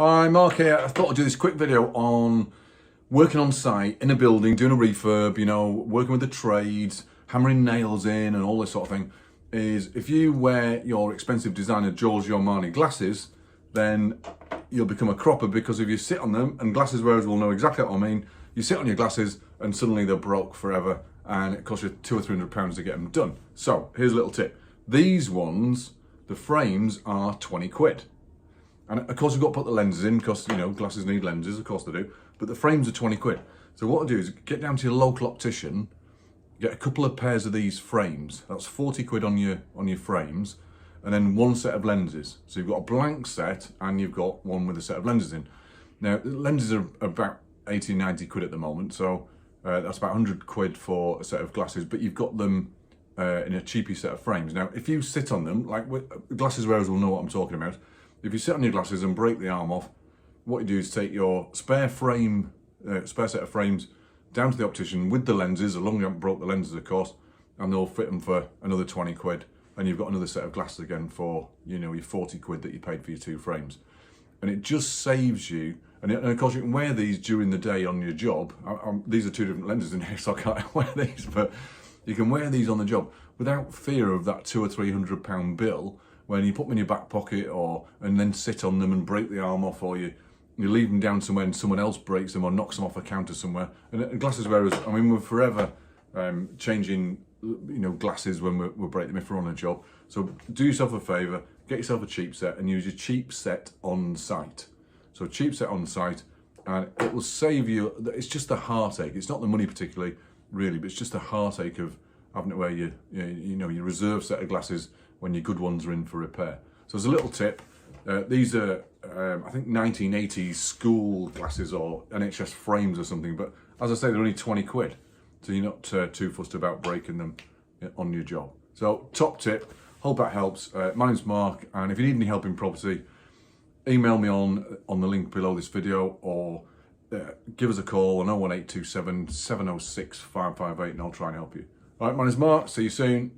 Hi, Mark here. I thought I'd do this quick video on working on site in a building, doing a refurb, working with the trades, hammering nails in and all this sort of thing. Is if you wear your expensive designer Giorgio Armani glasses, then you'll become a cropper, because if you sit on them, and glasses wearers will know exactly what I mean, you sit on your glasses and suddenly they're broke forever and it costs you £200 or £300 to get them done. So here's a little tip. These ones, the frames are 20 quid. And of course, we've got to put the lenses in because, glasses need lenses, of course they do. But the frames are 20 quid. So what I do is get down to your local optician, get a couple of pairs of these frames. That's 40 quid on your frames, and then one set of lenses. So you've got a blank set and you've got one with a set of lenses in. Now, the lenses are about 80, 90 quid at the moment. So that's about 100 quid for a set of glasses, but you've got them in a cheapy set of frames. Now, if you sit on them, glasses wearers will know what I'm talking about. If you sit on your glasses and break the arm off, what you do is take your spare set of frames down to the optician with the lenses, as long as you haven't broke the lenses, of course, and they'll fit them for another 20 quid. And you've got another set of glasses again for, your 40 quid that you paid for your two frames. And it just saves you, and of course you can wear these during the day on your job. These are two different lenses in here, so I can't wear these, but you can wear these on the job without fear of that £200 or £300 bill when you put them in your back pocket, and then sit on them and break the arm off, or you leave them down somewhere and someone else breaks them or knocks them off a counter somewhere. And glasses wearers, we're forever changing, glasses when we break them if we're on a job. So do yourself a favour, get yourself a cheap set and use your cheap set on site. So cheap set on site, and it will save you. It's just the heartache. It's not the money particularly, really, but it's just the heartache of having to wear your reserve set of glasses when your good ones are in for repair. So as a little tip, these are I think 1980s school glasses or NHS frames or something, but as I say, they're only 20 quid, so you're not too fussed about breaking them on your job. So top tip, hope that helps. My name's Mark, and if you need any help in property, email me on the link below this video, or give us a call on 01827 706 558 and I'll try and help you. All right, my name's Mark, see you soon.